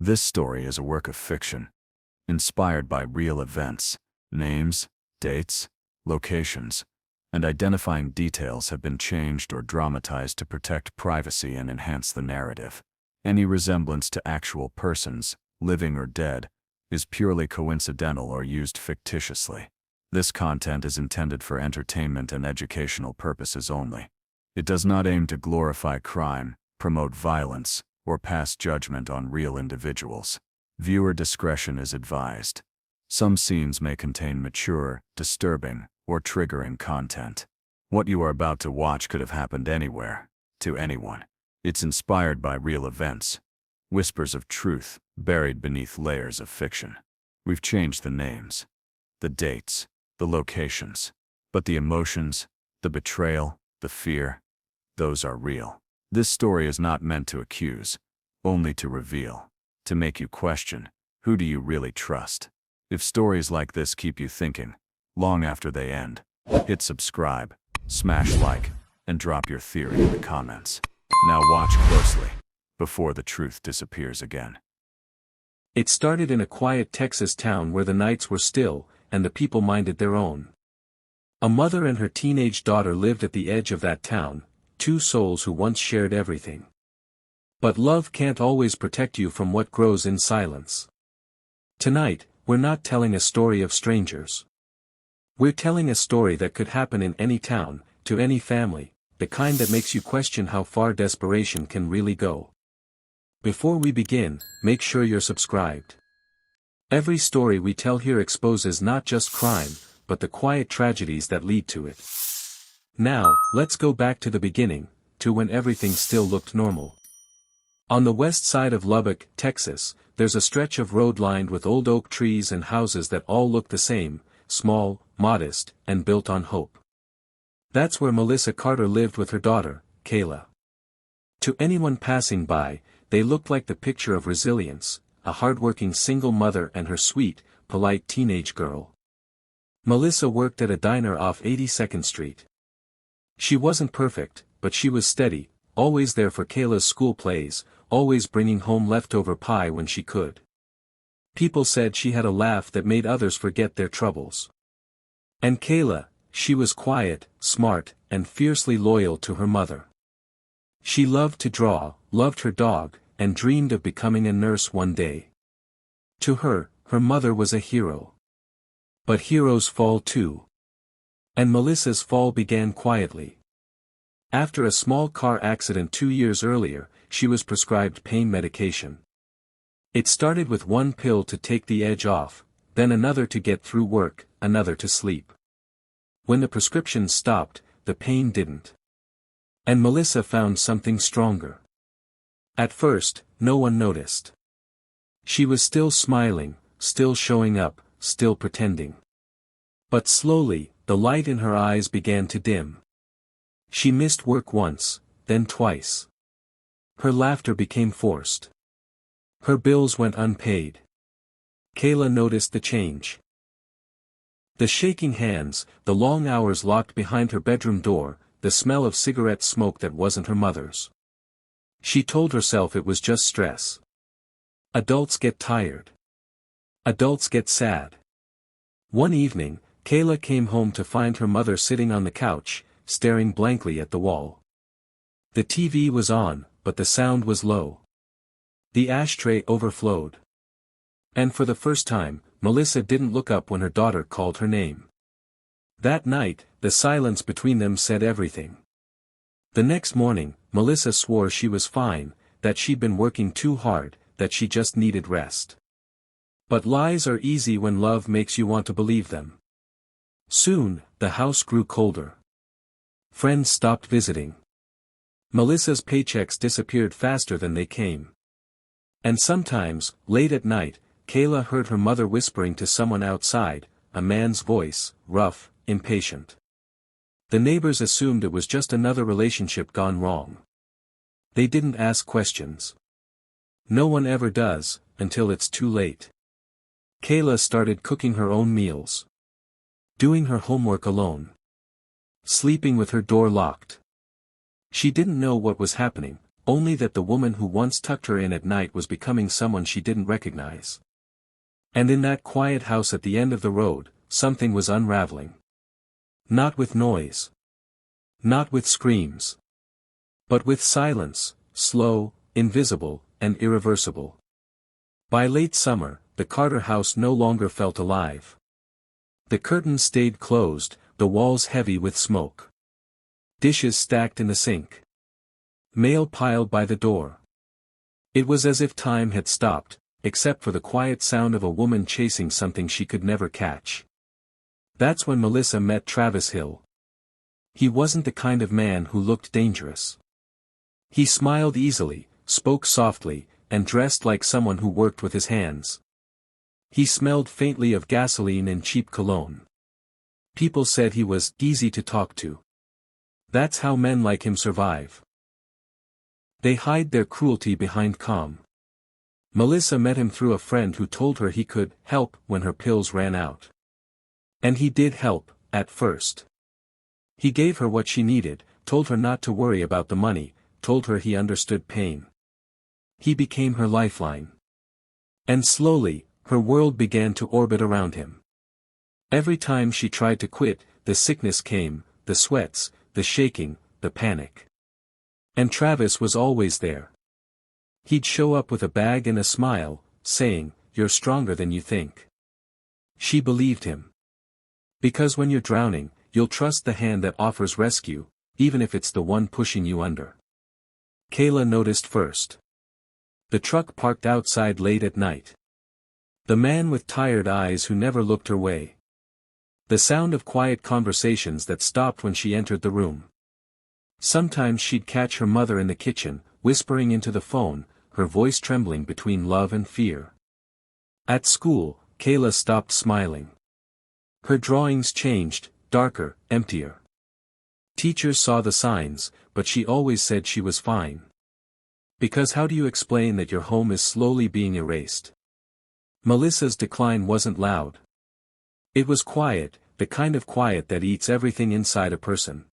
This story is a work of fiction, inspired by real events. Names, dates, locations, and identifying details have been changed or dramatized to protect privacy and enhance the narrative. Any resemblance to actual persons, living or dead, is purely coincidental or used fictitiously. This content is intended for entertainment and educational purposes only. It does not aim to glorify crime, promote violence, or pass judgment on real individuals. Viewer discretion is advised. Some scenes may contain mature, disturbing, or triggering content. What you are about to watch could have happened anywhere, to anyone. It's inspired by real events. Whispers of truth, buried beneath layers of fiction. We've changed the names, the dates, the locations, but the emotions, the betrayal, the fear, those are real. This story is not meant to accuse, only to reveal, to make you question, who do you really trust? If stories like this keep you thinking, long after they end, hit subscribe, smash like, and drop your theory in the comments. Now watch closely, before the truth disappears again. It started in a quiet Texas town where the nights were still, and the people minded their own. A mother and her teenage daughter lived at the edge of that town, two souls who once shared everything. But love can't always protect you from what grows in silence. Tonight, we're not telling a story of strangers. We're telling a story that could happen in any town, to any family, the kind that makes you question how far desperation can really go. Before we begin, make sure you're subscribed. Every story we tell here exposes not just crime, but the quiet tragedies that lead to it. Now, let's go back to the beginning, to when everything still looked normal. On the west side of Lubbock, Texas, there's a stretch of road lined with old oak trees and houses that all look the same, small, modest, and built on hope. That's where Melissa Carter lived with her daughter, Kayla. To anyone passing by, they looked like the picture of resilience, a hardworking single mother and her sweet, polite teenage girl. Melissa worked at a diner off 82nd Street. She wasn't perfect, but she was steady, always there for Kayla's school plays, always bringing home leftover pie when she could. People said she had a laugh that made others forget their troubles. And Kayla, she was quiet, smart, and fiercely loyal to her mother. She loved to draw, loved her dog, and dreamed of becoming a nurse one day. To her, her mother was a hero. But heroes fall too. And Melissa's fall began quietly. After a small car accident 2 years earlier, she was prescribed pain medication. It started with one pill to take the edge off, then another to get through work, another to sleep. When the prescription stopped, the pain didn't. And Melissa found something stronger. At first, no one noticed. She was still smiling, still showing up, still pretending. But slowly, the light in her eyes began to dim. She missed work once, then twice. Her laughter became forced. Her bills went unpaid. Kayla noticed the change. The shaking hands, the long hours locked behind her bedroom door, the smell of cigarette smoke that wasn't her mother's. She told herself it was just stress. Adults get tired. Adults get sad. One evening, Kayla came home to find her mother sitting on the couch, staring blankly at the wall. The TV was on, but the sound was low. The ashtray overflowed. And for the first time, Melissa didn't look up when her daughter called her name. That night, the silence between them said everything. The next morning, Melissa swore she was fine, that she'd been working too hard, that she just needed rest. But lies are easy when love makes you want to believe them. Soon, the house grew colder. Friends stopped visiting. Melissa's paychecks disappeared faster than they came. And sometimes, late at night, Kayla heard her mother whispering to someone outside, a man's voice, rough, impatient. The neighbors assumed it was just another relationship gone wrong. They didn't ask questions. No one ever does, until it's too late. Kayla started cooking her own meals. Doing her homework alone. Sleeping with her door locked. She didn't know what was happening, only that the woman who once tucked her in at night was becoming someone she didn't recognize. And in that quiet house at the end of the road, something was unraveling. Not with noise. Not with screams. But with silence, slow, invisible, and irreversible. By late summer, the Carter house no longer felt alive. The curtains stayed closed, the walls heavy with smoke. Dishes stacked in the sink. Mail piled by the door. It was as if time had stopped, except for the quiet sound of a woman chasing something she could never catch. That's when Melissa met Travis Hill. He wasn't the kind of man who looked dangerous. He smiled easily, spoke softly, and dressed like someone who worked with his hands. He smelled faintly of gasoline and cheap cologne. People said he was easy to talk to. That's how men like him survive. They hide their cruelty behind calm. Melissa met him through a friend who told her he could help when her pills ran out. And he did help, at first. He gave her what she needed, told her not to worry about the money, told her he understood pain. He became her lifeline. And slowly, her world began to orbit around him. Every time she tried to quit, the sickness came, the sweats, the shaking, the panic. And Travis was always there. He'd show up with a bag and a smile, saying, "You're stronger than you think." She believed him. Because when you're drowning, you'll trust the hand that offers rescue, even if it's the one pushing you under. Kayla noticed first. The truck parked outside late at night. The man with tired eyes who never looked her way. The sound of quiet conversations that stopped when she entered the room. Sometimes she'd catch her mother in the kitchen, whispering into the phone, her voice trembling between love and fear. At school, Kayla stopped smiling. Her drawings changed, darker, emptier. Teachers saw the signs, but she always said she was fine. Because how do you explain that your home is slowly being erased? Melissa's decline wasn't loud. It was quiet, the kind of quiet that eats everything inside a person.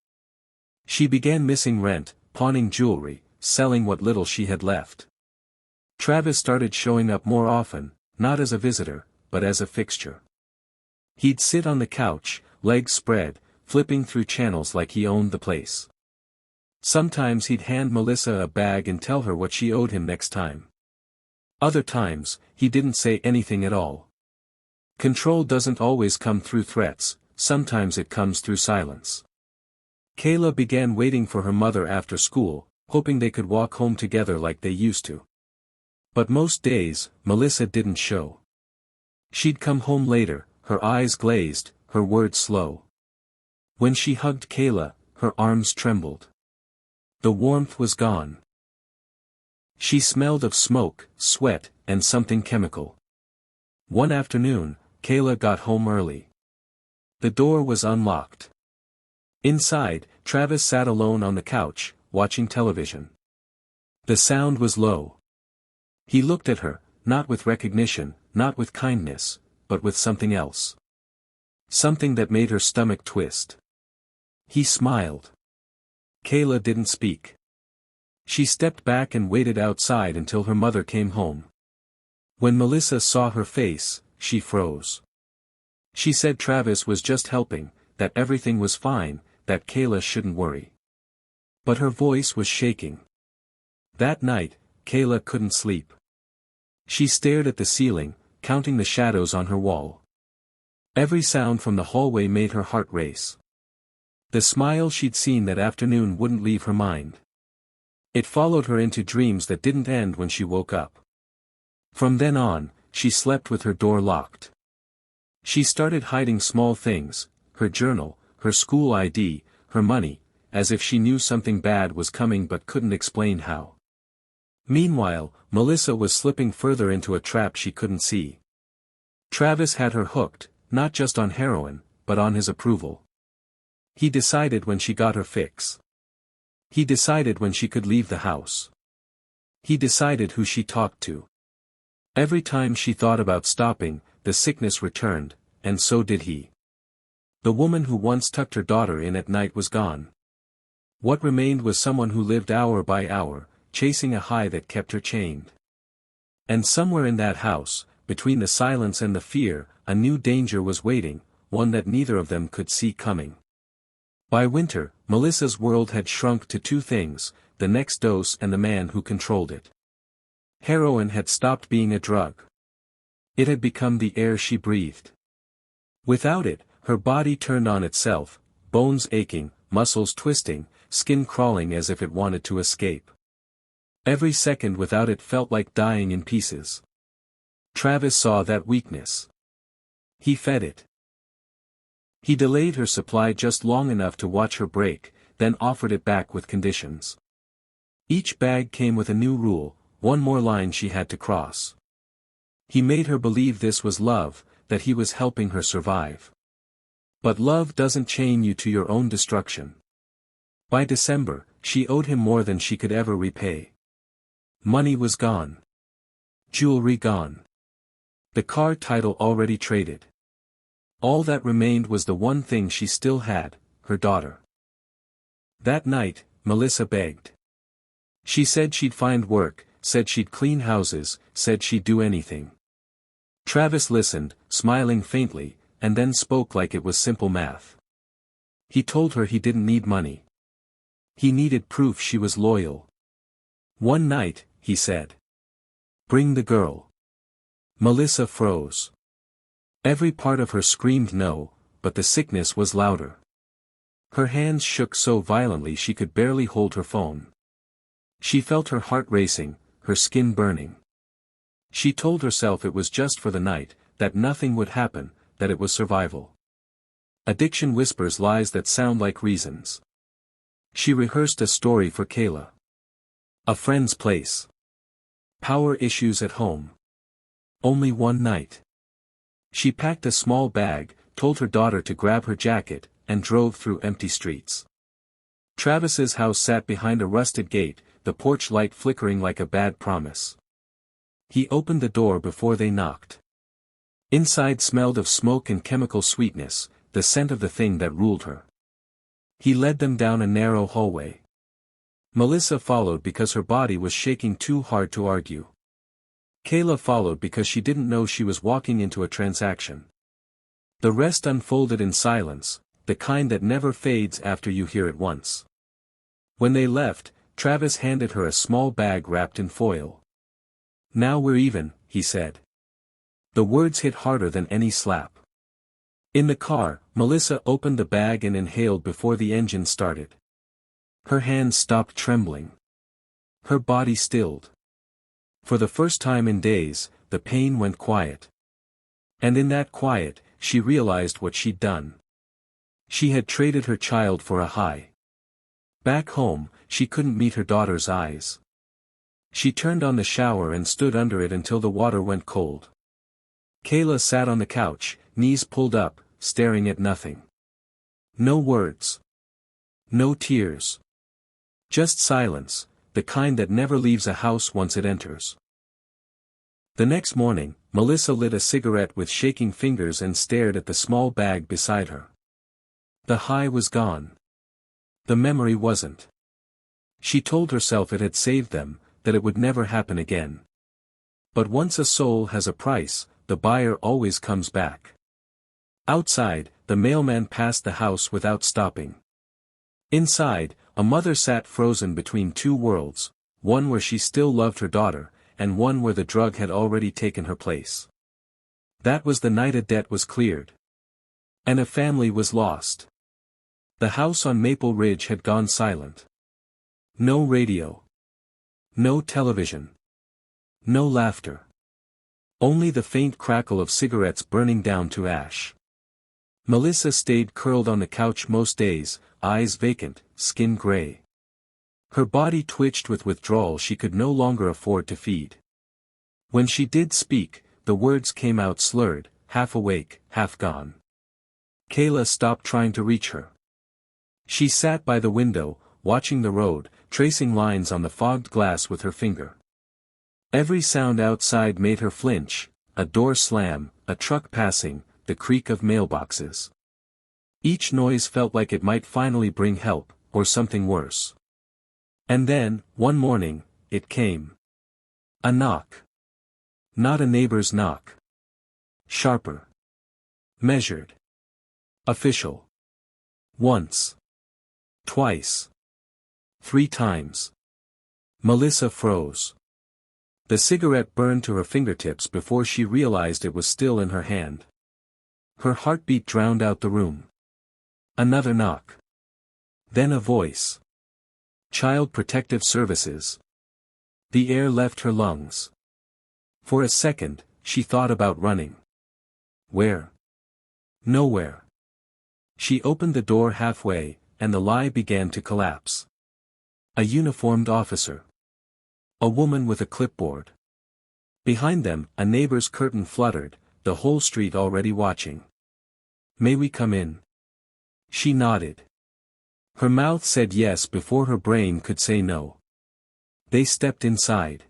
She began missing rent, pawning jewelry, selling what little she had left. Travis started showing up more often, not as a visitor, but as a fixture. He'd sit on the couch, legs spread, flipping through channels like he owned the place. Sometimes he'd hand Melissa a bag and tell her what she owed him next time. Other times, he didn't say anything at all. Control doesn't always come through threats, sometimes it comes through silence. Kayla began waiting for her mother after school, hoping they could walk home together like they used to. But most days, Melissa didn't show. She'd come home later, her eyes glazed, her words slow. When she hugged Kayla, her arms trembled. The warmth was gone. She smelled of smoke, sweat, and something chemical. One afternoon, Kayla got home early. The door was unlocked. Inside, Travis sat alone on the couch, watching television. The sound was low. He looked at her, not with recognition, not with kindness, but with something else. Something that made her stomach twist. He smiled. Kayla didn't speak. She stepped back and waited outside until her mother came home. When Melissa saw her face, she froze. She said Travis was just helping, that everything was fine, that Kayla shouldn't worry. But her voice was shaking. That night, Kayla couldn't sleep. She stared at the ceiling, counting the shadows on her wall. Every sound from the hallway made her heart race. The smile she'd seen that afternoon wouldn't leave her mind. It followed her into dreams that didn't end when she woke up. From then on, she slept with her door locked. She started hiding small things, her journal, her school ID, her money, as if she knew something bad was coming but couldn't explain how. Meanwhile, Melissa was slipping further into a trap she couldn't see. Travis had her hooked, not just on heroin, but on his approval. He decided when she got her fix. He decided when she could leave the house. He decided who she talked to. Every time she thought about stopping, the sickness returned, and so did he. The woman who once tucked her daughter in at night was gone. What remained was someone who lived hour by hour, chasing a high that kept her chained. And somewhere in that house, between the silence and the fear, a new danger was waiting, one that neither of them could see coming. By winter, Melissa's world had shrunk to two things: the next dose and the man who controlled it. Heroin had stopped being a drug. It had become the air she breathed. Without it, her body turned on itself, bones aching, muscles twisting, skin crawling as if it wanted to escape. Every second without it felt like dying in pieces. Travis saw that weakness. He fed it. He delayed her supply just long enough to watch her break, then offered it back with conditions. Each bag came with a new rule, one more line she had to cross. He made her believe this was love, that he was helping her survive. But love doesn't chain you to your own destruction. By December, she owed him more than she could ever repay. Money was gone. Jewelry gone. The car title already traded. All that remained was the one thing she still had, her daughter. That night, Melissa begged. She said she'd find work, said she'd clean houses, said she'd do anything. Travis listened, smiling faintly, and then spoke like it was simple math. He told her he didn't need money. He needed proof she was loyal. One night, he said. Bring the girl. Melissa froze. Every part of her screamed no, but the sickness was louder. Her hands shook so violently she could barely hold her phone. She felt her heart racing, her skin burning. She told herself it was just for the night, that nothing would happen, that it was survival. Addiction whispers lies that sound like reasons. She rehearsed a story for Kayla. A friend's place. Power issues at home. Only one night. She packed a small bag, told her daughter to grab her jacket, and drove through empty streets. Travis's house sat behind a rusted gate, the porch light flickering like a bad promise. He opened the door before they knocked. Inside smelled of smoke and chemical sweetness, the scent of the thing that ruled her. He led them down a narrow hallway. Melissa followed because her body was shaking too hard to argue. Kayla followed because she didn't know she was walking into a transaction. The rest unfolded in silence, the kind that never fades after you hear it once. When they left, Travis handed her a small bag wrapped in foil. Now we're even, he said. The words hit harder than any slap. In the car, Melissa opened the bag and inhaled before the engine started. Her hands stopped trembling. Her body stilled. For the first time in days, the pain went quiet. And in that quiet, she realized what she'd done. She had traded her child for a high. Back home, she couldn't meet her daughter's eyes. She turned on the shower and stood under it until the water went cold. Kayla sat on the couch, knees pulled up, staring at nothing. No words. No tears. Just silence, the kind that never leaves a house once it enters. The next morning, Melissa lit a cigarette with shaking fingers and stared at the small bag beside her. The high was gone. The memory wasn't. She told herself it had saved them, that it would never happen again. But once a soul has a price, the buyer always comes back. Outside, the mailman passed the house without stopping. Inside, a mother sat frozen between two worlds, one where she still loved her daughter, and one where the drug had already taken her place. That was the night a debt was cleared. And a family was lost. The house on Maple Ridge had gone silent. No radio. No television. No laughter. Only the faint crackle of cigarettes burning down to ash. Melissa stayed curled on the couch most days, eyes vacant, skin gray. Her body twitched with withdrawal she could no longer afford to feed. When she did speak, the words came out slurred, half awake, half gone. Kayla stopped trying to reach her. She sat by the window, watching the road, tracing lines on the fogged glass with her finger. Every sound outside made her flinch, a door slam, a truck passing, the creak of mailboxes. Each noise felt like it might finally bring help, or something worse. And then, one morning, it came. A knock. Not a neighbor's knock. Sharper. Measured. Official. Once. Twice. 3 times. Melissa froze. The cigarette burned to her fingertips before she realized it was still in her hand. Her heartbeat drowned out the room. Another knock. Then a voice. Child Protective Services. The air left her lungs. For a second, she thought about running. Where? Nowhere. She opened the door halfway, and the lie began to collapse. A uniformed officer. A woman with a clipboard. Behind them, a neighbor's curtain fluttered, the whole street already watching. May we come in? She nodded. Her mouth said yes before her brain could say no. They stepped inside.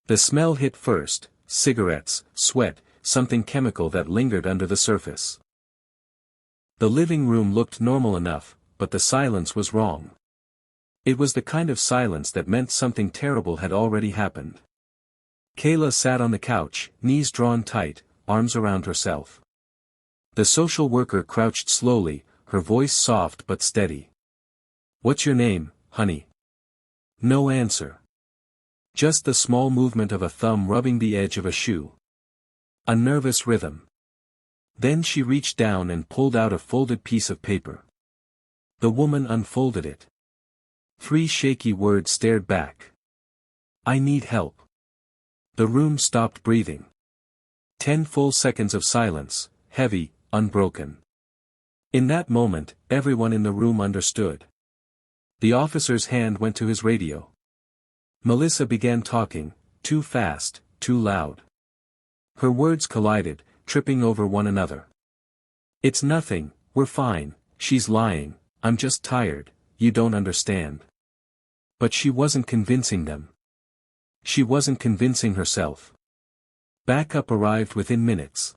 The smell hit first, cigarettes, sweat, something chemical that lingered under the surface. The living room looked normal enough, but the silence was wrong. It was the kind of silence that meant something terrible had already happened. Kayla sat on the couch, knees drawn tight, arms around herself. The social worker crouched slowly, her voice soft but steady. "What's your name, honey?" No answer. Just the small movement of a thumb rubbing the edge of a shoe. A nervous rhythm. Then she reached down and pulled out a folded piece of paper. The woman unfolded it. 3 shaky words stared back. "I need help." The room stopped breathing. 10 full seconds of silence, heavy, unbroken. In that moment, everyone in the room understood. The officer's hand went to his radio. Melissa began talking, too fast, too loud. Her words collided, tripping over one another. "It's nothing, we're fine, she's lying, I'm just tired, you don't understand." But she wasn't convincing them. She wasn't convincing herself. Backup arrived within minutes.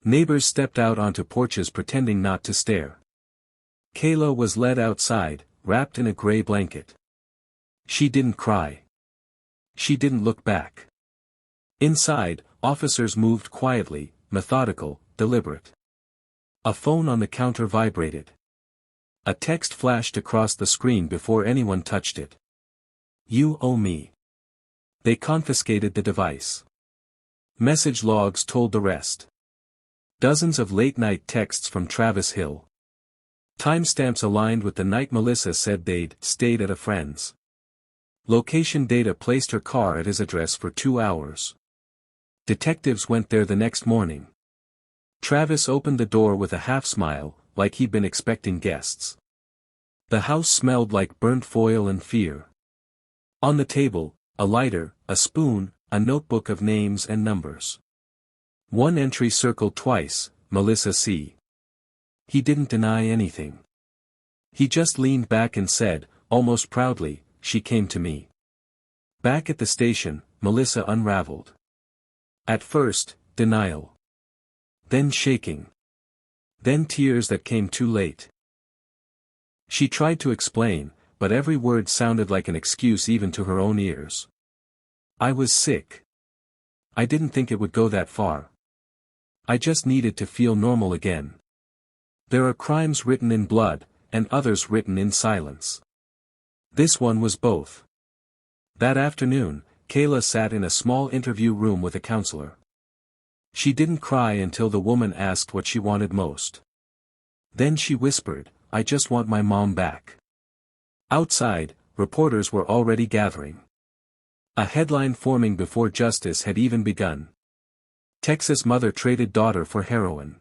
Neighbors stepped out onto porches pretending not to stare. Kayla was led outside, wrapped in a gray blanket. She didn't cry. She didn't look back. Inside, officers moved quietly, methodical, deliberate. A phone on the counter vibrated. A text flashed across the screen before anyone touched it. "You owe me." They confiscated the device. Message logs told the rest. Dozens of late-night texts from Travis Hill. Timestamps aligned with the night Melissa said they'd stayed at a friend's. Location data placed her car at his address for 2 hours. Detectives went there the next morning. Travis opened the door with a half-smile, like he'd been expecting guests. The house smelled like burnt foil and fear. On the table, a lighter, a spoon, a notebook of names and numbers. One entry circled twice, Melissa C. He didn't deny anything. He just leaned back and said, almost proudly, "She came to me." Back at the station, Melissa unraveled. At first, denial. Then shaking. Then tears that came too late. She tried to explain, but every word sounded like an excuse even to her own ears. "I was sick. I didn't think it would go that far. I just needed to feel normal again." There are crimes written in blood, and others written in silence. This one was both. That afternoon, Kayla sat in a small interview room with a counselor. She didn't cry until the woman asked what she wanted most. Then she whispered, "I just want my mom back." Outside, reporters were already gathering. A headline forming before justice had even begun. Texas mother traded daughter for heroin.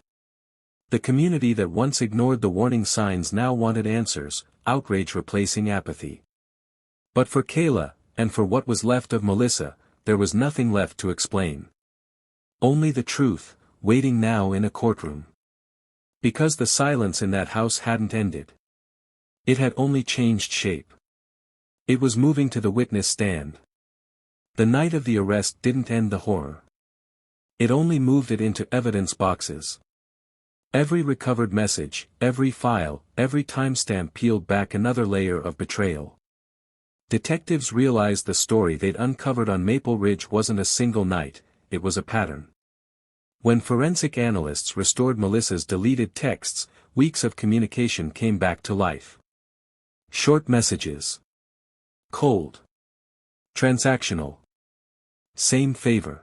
The community that once ignored the warning signs now wanted answers, outrage replacing apathy. But for Kayla, and for what was left of Melissa, there was nothing left to explain. Only the truth, waiting now in a courtroom. Because the silence in that house hadn't ended. It had only changed shape. It was moving to the witness stand. The night of the arrest didn't end the horror. It only moved it into evidence boxes. Every recovered message, every file, every timestamp peeled back another layer of betrayal. Detectives realized the story they'd uncovered on Maple Ridge wasn't a single night, it was a pattern. When forensic analysts restored Melissa's deleted texts, weeks of communication came back to life. Short messages. Cold. Transactional. Same favor.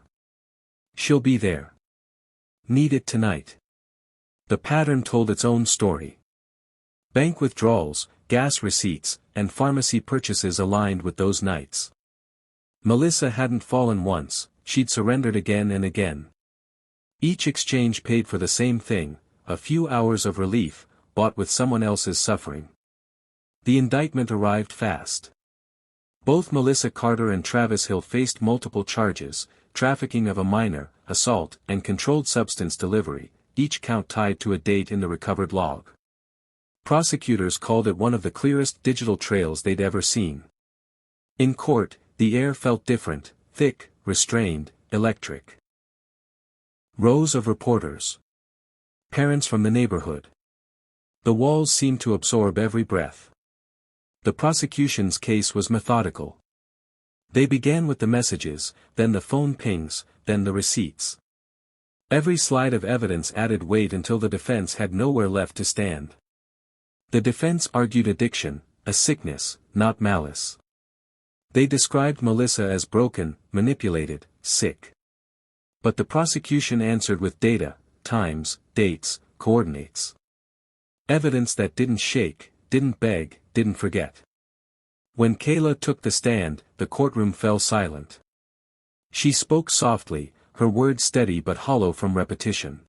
She'll be there. Need it tonight. The pattern told its own story. Bank withdrawals, gas receipts, and pharmacy purchases aligned with those nights. Melissa hadn't fallen once, she'd surrendered again and again. Each exchange paid for the same thing, a few hours of relief, bought with someone else's suffering. The indictment arrived fast. Both Melissa Carter and Travis Hill faced multiple charges, trafficking of a minor, assault, and controlled substance delivery, each count tied to a date in the recovered log. Prosecutors called it one of the clearest digital trails they'd ever seen. In court, the air felt different, thick, restrained, electric. Rows of reporters. Parents from the neighborhood. The walls seemed to absorb every breath. The prosecution's case was methodical. They began with the messages, then the phone pings, then the receipts. Every slide of evidence added weight until the defense had nowhere left to stand. The defense argued addiction, a sickness, not malice. They described Melissa as broken, manipulated, sick. But the prosecution answered with data, times, dates, coordinates. Evidence that didn't shake, didn't beg, didn't forget. When Kayla took the stand, the courtroom fell silent. She spoke softly, her words steady but hollow from repetition.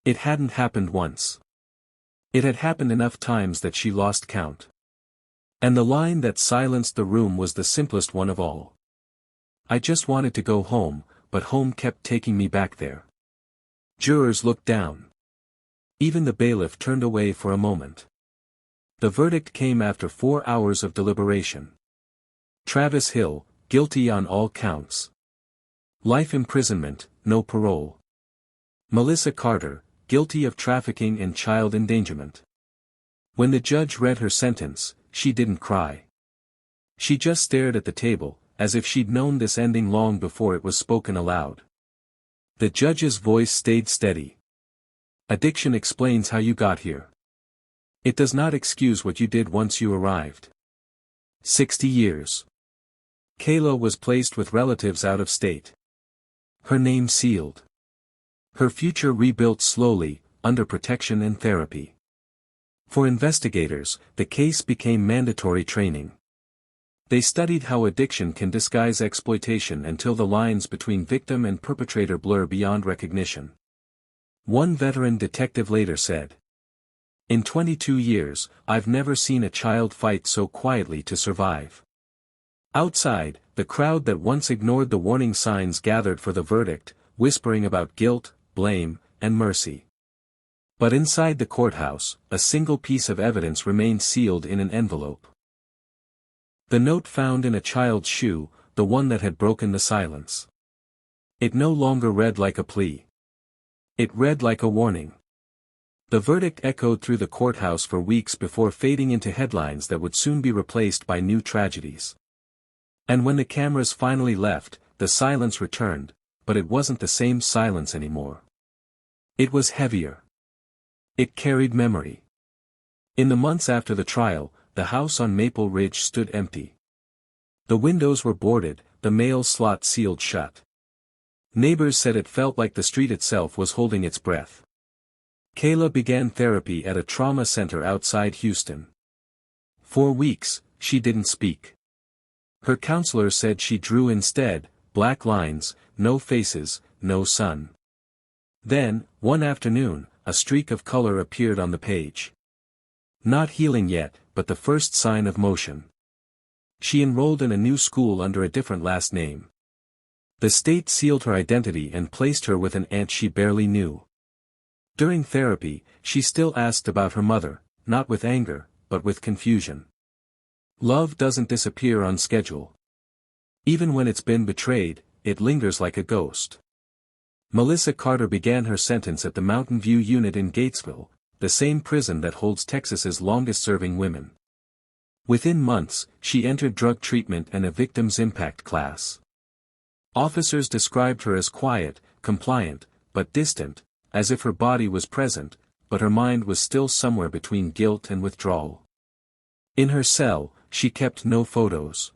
It hadn't happened once. It had happened enough times that she lost count. And the line that silenced the room was the simplest one of all. I just wanted to go home, but home kept taking me back there. Jurors looked down. Even the bailiff turned away for a moment. The verdict came after 4 hours of deliberation. Travis Hill, guilty on all counts. Life imprisonment, no parole. Melissa Carter, guilty of trafficking and child endangerment. When the judge read her sentence, she didn't cry. She just stared at the table, as if she'd known this ending long before it was spoken aloud. The judge's voice stayed steady. Addiction explains how you got here. It does not excuse what you did once you arrived. 60 years. Kayla was placed with relatives out of state. Her name sealed. Her future rebuilt slowly, under protection and therapy. For investigators, the case became mandatory training. They studied how addiction can disguise exploitation until the lines between victim and perpetrator blur beyond recognition. One veteran detective later said, "In 22 years, I've never seen a child fight so quietly to survive." Outside, the crowd that once ignored the warning signs gathered for the verdict, whispering about guilt, blame, and mercy. But inside the courthouse, a single piece of evidence remained sealed in an envelope. The note found in a child's shoe, the one that had broken the silence. It no longer read like a plea. It read like a warning. The verdict echoed through the courthouse for weeks before fading into headlines that would soon be replaced by new tragedies. And when the cameras finally left, the silence returned, but it wasn't the same silence anymore. It was heavier. It carried memory. In the months after the trial, the house on Maple Ridge stood empty. The windows were boarded, the mail slot sealed shut. Neighbors said it felt like the street itself was holding its breath. Kayla began therapy at a trauma center outside Houston. For weeks, she didn't speak. Her counselor said she drew instead, black lines, no faces, no sun. Then, one afternoon, a streak of color appeared on the page. Not healing yet, but the first sign of motion. She enrolled in a new school under a different last name. The state sealed her identity and placed her with an aunt she barely knew. During therapy, she still asked about her mother, not with anger, but with confusion. Love doesn't disappear on schedule. Even when it's been betrayed, it lingers like a ghost. Melissa Carter began her sentence at the Mountain View unit in Gatesville, the same prison that holds Texas's longest-serving women. Within months, she entered drug treatment and a victim's impact class. Officers described her as quiet, compliant, but distant, as if her body was present, but her mind was still somewhere between guilt and withdrawal. In her cell, she kept no photos.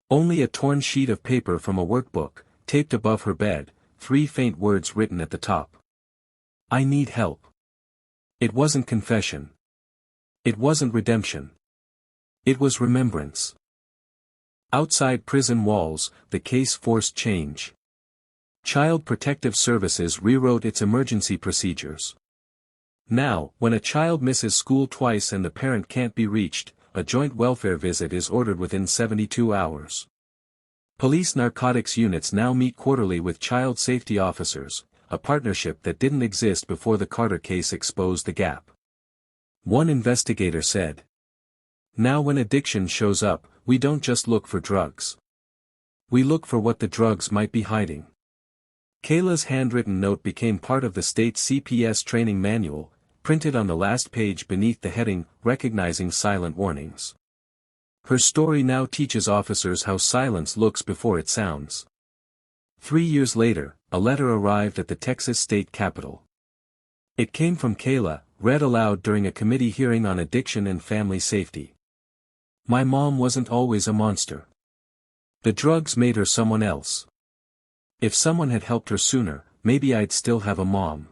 Only a torn sheet of paper from a workbook, taped above her bed, 3 faint words written at the top. I need help. It wasn't confession. It wasn't redemption. It was remembrance. Outside prison walls, the case forced change. Child Protective Services rewrote its emergency procedures. Now, when a child misses school twice and the parent can't be reached, a joint welfare visit is ordered within 72 hours. Police narcotics units now meet quarterly with child safety officers, a partnership that didn't exist before the Carter case exposed the gap. One investigator said, "Now when addiction shows up, we don't just look for drugs. We look for what the drugs might be hiding." Kayla's handwritten note became part of the state CPS training manual, printed on the last page beneath the heading, Recognizing Silent Warnings. Her story now teaches officers how silence looks before it sounds. 3 years later, a letter arrived at the Texas state capitol. It came from Kayla, read aloud during a committee hearing on addiction and family safety. My mom wasn't always a monster. The drugs made her someone else. If someone had helped her sooner, maybe I'd still have a mom.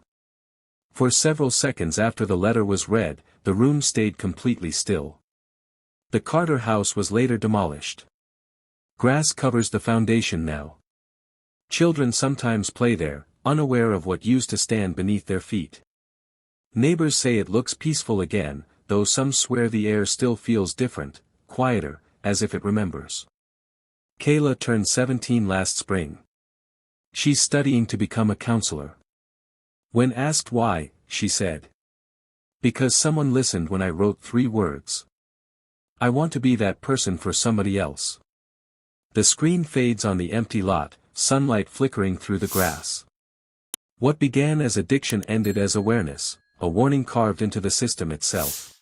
For several seconds after the letter was read, the room stayed completely still. The Carter house was later demolished. Grass covers the foundation now. Children sometimes play there, unaware of what used to stand beneath their feet. Neighbors say it looks peaceful again, though some swear the air still feels different, quieter, as if it remembers. Kayla turned 17 last spring. She's studying to become a counselor. When asked why, she said, "Because someone listened when I wrote 3 words. I want to be that person for somebody else." The screen fades on the empty lot, sunlight flickering through the grass. What began as addiction ended as awareness, a warning carved into the system itself.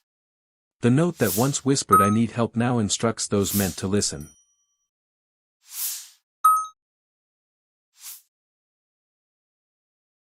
The note that once whispered I need help now instructs those meant to listen.